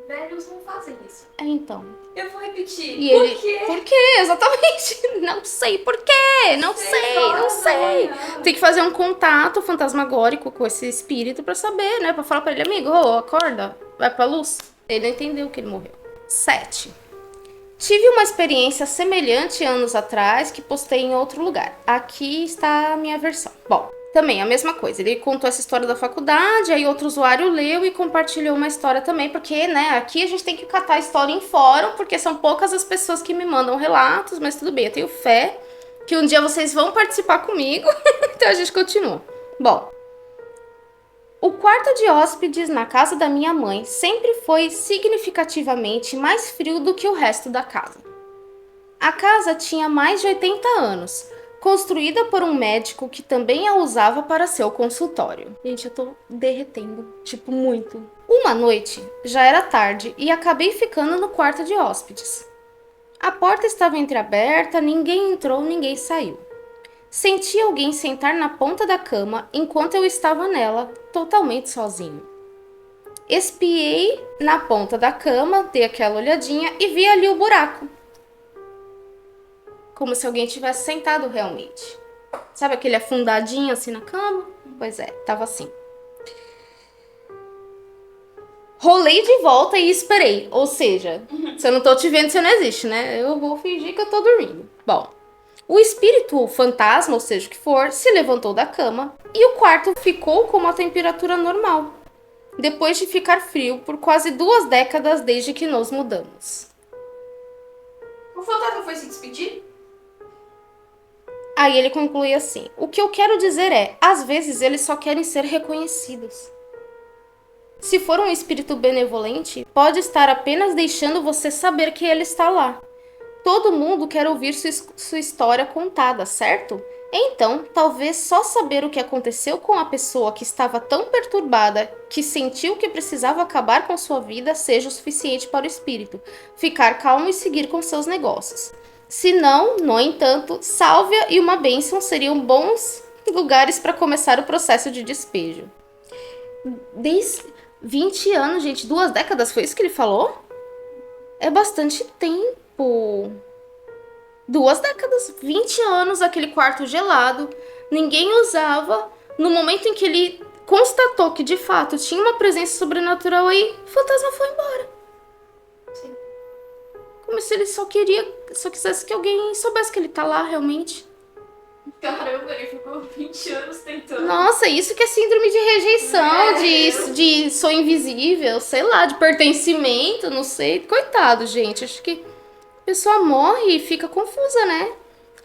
S2: velhos não fazem isso.
S1: Então.
S2: Eu vou repetir.
S1: E
S2: Por
S1: ele...
S2: quê?
S1: Por quê? Exatamente. Não sei por quê. Não sei. Tem que fazer um contato fantasmagórico com esse espírito pra saber, né? Pra falar pra ele, amigo, acorda, vai pra luz. Ele não entendeu que ele morreu. 7. Tive uma experiência semelhante anos atrás que postei em outro lugar. Aqui está a minha versão. Bom, também a mesma coisa. Ele contou essa história da faculdade, aí outro usuário leu e compartilhou uma história também, porque, né, aqui a gente tem que catar a história em fórum, porque são poucas as pessoas que me mandam relatos, mas tudo bem, eu tenho fé que um dia vocês vão participar comigo, então a gente continua. Bom, o quarto de hóspedes na casa da minha mãe sempre foi significativamente mais frio do que o resto da casa. A casa tinha mais de 80 anos, construída por um médico que também a usava para seu consultório. Gente, eu tô derretendo, tipo, muito. Uma noite, já era tarde e acabei ficando no quarto de hóspedes. A porta estava entreaberta, ninguém entrou, ninguém saiu. Senti alguém sentar na ponta da cama enquanto eu estava nela, totalmente sozinho. Espiei na ponta da cama, dei aquela olhadinha e vi ali o buraco. Como se alguém tivesse sentado realmente. Sabe aquele afundadinho assim na cama? Pois é, tava assim. Rolei de volta e esperei. Ou seja, se eu não tô te vendo, você não existe, né? Eu vou fingir que eu tô dormindo. Bom, o espírito ou fantasma, ou seja o que for, se levantou da cama e o quarto ficou com uma temperatura normal. Depois de ficar frio por quase 2 décadas desde que nos mudamos.
S2: O fantasma foi se despedir?
S1: Aí ele conclui assim: o que eu quero dizer é, às vezes eles só querem ser reconhecidos. Se for um espírito benevolente, pode estar apenas deixando você saber que ele está lá. Todo mundo quer ouvir sua história contada, certo? Então, talvez só saber o que aconteceu com a pessoa que estava tão perturbada que sentiu que precisava acabar com sua vida seja o suficiente para o espírito ficar calmo e seguir com seus negócios. Se não, no entanto, Sálvia e uma bênção seriam bons lugares para começar o processo de despejo. 20 anos, gente, 2 décadas, foi isso que ele falou? É bastante tempo. 2 décadas, 20 anos, aquele quarto gelado, ninguém usava. No momento em que ele constatou que de fato tinha uma presença sobrenatural aí, o fantasma foi embora.
S2: Sim.
S1: Como se ele só quisesse que alguém soubesse que ele tá lá realmente.
S2: Caramba, ele ficou 20 anos tentando.
S1: Nossa, isso que é síndrome de rejeição, de sou invisível, sei lá, de pertencimento, não sei. Coitado, gente, acho que a pessoa morre e fica confusa, né?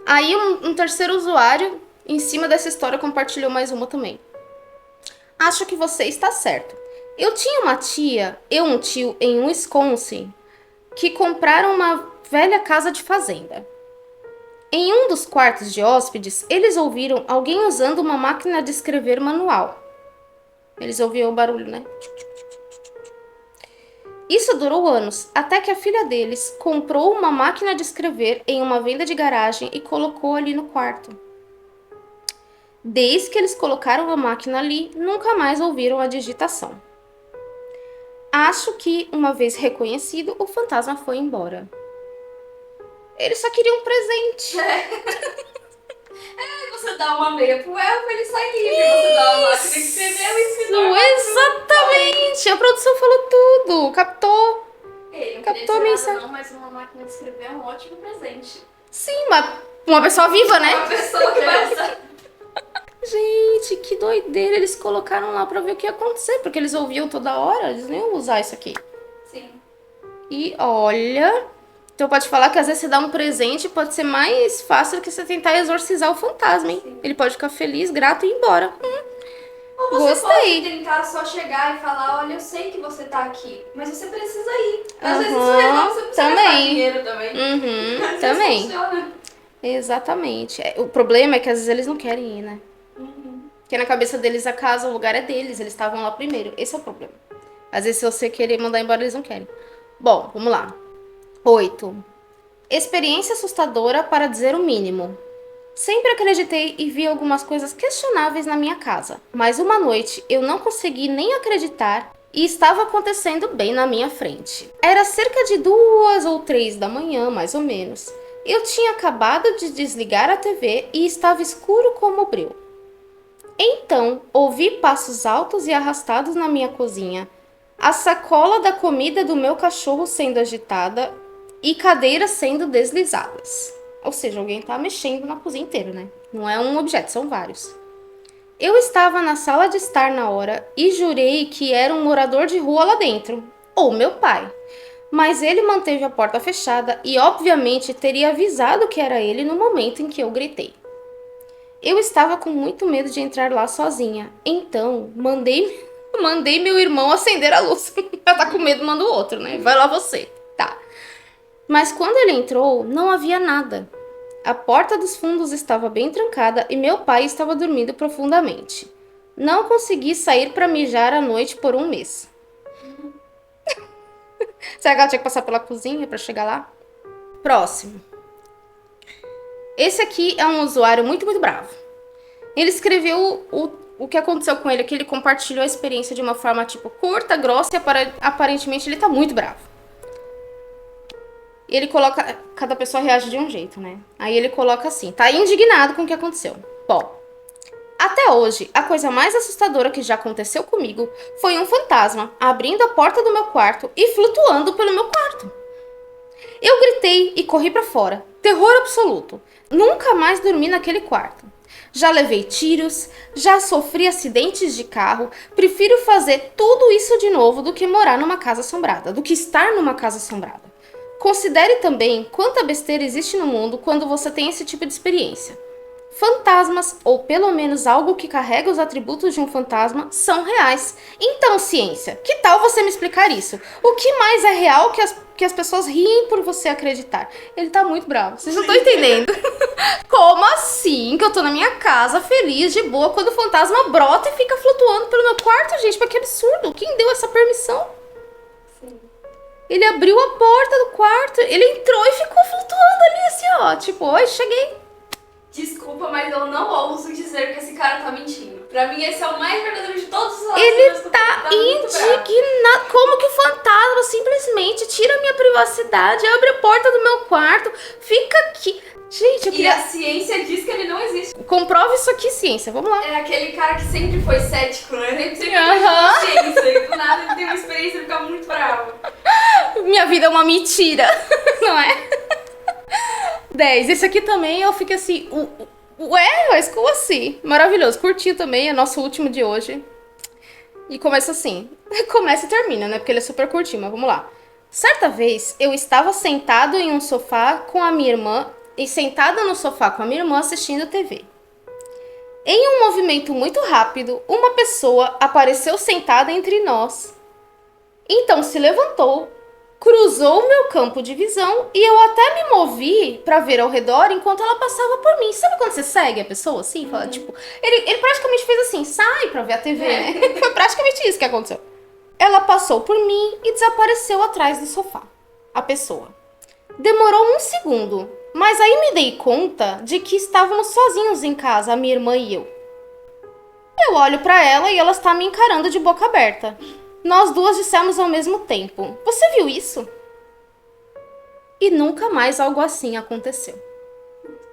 S1: Aí um terceiro usuário, em cima dessa história, compartilhou mais uma também. Acho que você está certo. Eu tinha uma tia e um tio em Wisconsin que compraram uma velha casa de fazenda. Em um dos quartos de hóspedes, eles ouviram alguém usando uma máquina de escrever manual. Eles ouviam o barulho, né? Isso durou anos, até que a filha deles comprou uma máquina de escrever em uma venda de garagem e colocou ali no quarto. Desde que eles colocaram a máquina ali, nunca mais ouviram a digitação. Acho que, uma vez reconhecido, o fantasma foi embora. Ele só queria um presente.
S2: Você dá uma meia pro elfo, ele sai livre. Você dá uma máquina de escrever, ele ensina.
S1: Exatamente! A produção falou tudo, captou.
S2: Ele não
S1: Captou a
S2: queria dizer
S1: mensagem.
S2: nada não, mas uma máquina de escrever é um ótimo presente.
S1: Sim, mas uma pessoa viva, né?
S2: Uma pessoa que vai usar.
S1: Gente, que doideira. Eles colocaram lá pra ver o que ia acontecer, porque eles ouviam toda hora, eles nem iam usar isso aqui.
S2: Sim.
S1: E olha, então pode falar que às vezes você dá um presente, pode ser mais fácil do que você tentar exorcizar o fantasma, hein?
S2: Sim.
S1: Ele pode ficar feliz, grato e ir embora.
S2: Ou você
S1: Gostei.
S2: pode tentar só chegar e falar, olha, eu sei que você tá aqui, mas você precisa ir. Às vezes isso
S1: Aham,
S2: resolve, você não precisa gastar
S1: também.
S2: dinheiro também.
S1: Uhum,
S2: Às vezes
S1: também.
S2: funciona.
S1: Exatamente. O problema é que às vezes eles não querem ir, né?
S2: Uhum.
S1: Porque na cabeça deles a casa, o lugar é deles, eles estavam lá primeiro. Esse é o problema. Às vezes se você querer mandar embora, eles não querem. Bom, vamos lá. 8. Experiência assustadora para dizer o mínimo. Sempre acreditei e vi algumas coisas questionáveis na minha casa, mas uma noite eu não consegui nem acreditar e estava acontecendo bem na minha frente. Era cerca de 2 ou 3 da manhã, mais ou menos. Eu tinha acabado de desligar a TV e estava escuro como o breu. Então, ouvi passos altos e arrastados na minha cozinha, a sacola da comida do meu cachorro sendo agitada e cadeiras sendo deslizadas. Ou seja, alguém tá mexendo na cozinha inteira, né? Não é um objeto, são vários. Eu estava na sala de estar na hora e jurei que era um morador de rua lá dentro, ou meu pai. Mas ele manteve a porta fechada e obviamente teria avisado que era ele no momento em que eu gritei. Eu estava com muito medo de entrar lá sozinha, então mandei meu irmão acender a luz. Ela tá com medo, manda o outro, né? Vai lá você. Tá. Mas quando ele entrou, não havia nada. A porta dos fundos estava bem trancada e meu pai estava dormindo profundamente. Não consegui sair para mijar à noite por 1 mês. Será que ela tinha que passar pela cozinha para chegar lá? Próximo. Esse aqui é um usuário muito, muito bravo. Ele escreveu o que aconteceu com ele, que ele compartilhou a experiência de uma forma, tipo, curta, grossa e aparentemente ele tá muito bravo. E ele coloca... Cada pessoa reage de um jeito, né? Aí ele coloca assim, tá indignado com o que aconteceu. Bom, até hoje, a coisa mais assustadora que já aconteceu comigo foi um fantasma abrindo a porta do meu quarto e flutuando pelo meu quarto. Eu gritei e corri pra fora. Terror absoluto. Nunca mais dormi naquele quarto. Já levei tiros, já sofri acidentes de carro. Prefiro fazer tudo isso de novo do que morar numa casa assombrada, do que estar numa casa assombrada. Considere também quanta besteira existe no mundo quando você tem esse tipo de experiência. Fantasmas, ou pelo menos algo que carrega os atributos de um fantasma, são reais. Então, ciência, que tal você me explicar isso? O que mais é real que as pessoas riem por você acreditar? Ele tá muito bravo, vocês não estão entendendo. Como assim que eu tô na minha casa, feliz, de boa, quando o fantasma brota e fica flutuando pelo meu quarto, gente? Mas que absurdo, quem deu essa permissão?
S2: Sim.
S1: Ele abriu a porta do quarto, ele entrou e ficou flutuando ali assim, ó. Tipo, oi, cheguei.
S2: Desculpa, mas eu não ouso dizer que esse cara tá mentindo. Pra mim, esse é o mais verdadeiro de todos os
S1: Ele
S2: relatos.
S1: tá indignado. Como que o fantasma simplesmente tira minha privacidade, abre a porta do meu quarto, fica aqui. Gente, eu
S2: E
S1: queria...
S2: a ciência diz que ele não existe.
S1: Comprove isso aqui, ciência. Vamos lá.
S2: É aquele cara que sempre foi cético, né? Ele sempre
S1: Aham.
S2: foi ciência. E do nada ele tem uma experiência e fica muito bravo.
S1: Minha vida é uma mentira, não é? 10. Esse aqui também eu fiquei assim... Ué, mas como assim? Maravilhoso. Curtinho também, é nosso último de hoje. E começa assim. Começa e termina, né? Porque ele é super curtinho, mas vamos lá. Certa vez, eu estava sentado em um sofá com a minha irmã... E sentada no sofá com a minha irmã assistindo TV. Em um movimento muito rápido, uma pessoa apareceu sentada entre nós. Então se levantou, cruzou o meu campo de visão e eu até me movi para ver ao redor enquanto ela passava por mim. Sabe quando você segue a pessoa assim? Fala, tipo, ele praticamente fez assim, sai pra ver a TV, né? Foi praticamente isso que aconteceu. Ela passou por mim e desapareceu atrás do sofá. A pessoa. Demorou um segundo, mas aí me dei conta de que estávamos sozinhos em casa, a minha irmã e eu. Eu olho pra ela e ela está me encarando de boca aberta. Nós duas dissemos ao mesmo tempo, você viu isso? E nunca mais algo assim aconteceu.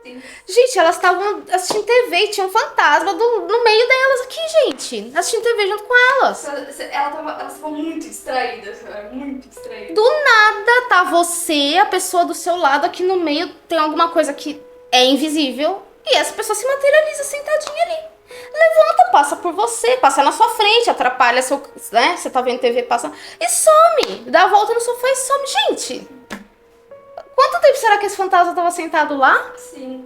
S2: Sim.
S1: Gente, elas estavam assistindo TV e tinha um fantasma no meio delas aqui, gente. Assistindo TV junto com elas.
S2: Elas estavam muito distraídas, cara. Muito distraídas.
S1: Do nada tá você, a pessoa do seu lado, aqui no meio tem alguma coisa que é invisível. E essa pessoa se materializa sentadinha ali. Levanta, passa por você, passa na sua frente, atrapalha seu... né? Você tá vendo TV, passa... E some! Dá a volta no sofá e some. Gente, quanto tempo será que esse fantasma tava sentado lá?
S2: Sim.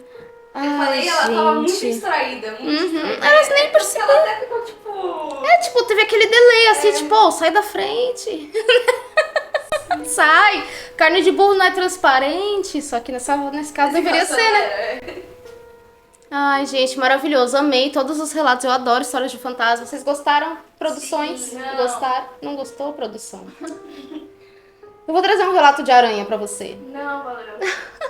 S2: Eu
S1: Ai,
S2: falei, ela tava muito
S1: gente.
S2: distraída. Muito distraída.
S1: Elas nem
S2: Porque
S1: perceberam.
S2: ela até ficou tipo...
S1: É, tipo, teve aquele delay, assim, tipo, oh, sai da frente. Sai. Carne de burro não é transparente, só que nesse caso deveria ser, né? Ai, gente, maravilhoso. Amei todos os relatos. Eu adoro histórias de fantasma. Vocês gostaram? Produções?
S2: Sim, não.
S1: Gostaram? Não gostou? Produção. Eu vou trazer um relato de aranha pra você.
S2: Não, valeu.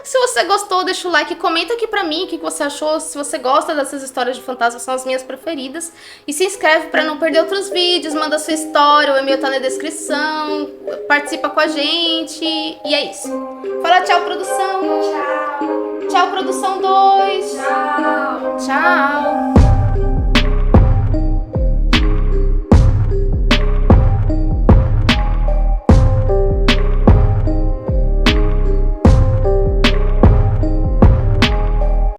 S1: Se você gostou, deixa o like, comenta aqui pra mim o que você achou. Se você gosta dessas histórias de fantasma, são as minhas preferidas. E se inscreve pra não perder outros vídeos, manda sua história, o e-mail tá na descrição. Participa com a gente. E é isso. Fala tchau, produção.
S2: Tchau.
S1: Tchau, produção 2.
S2: Tchau.
S1: Tchau.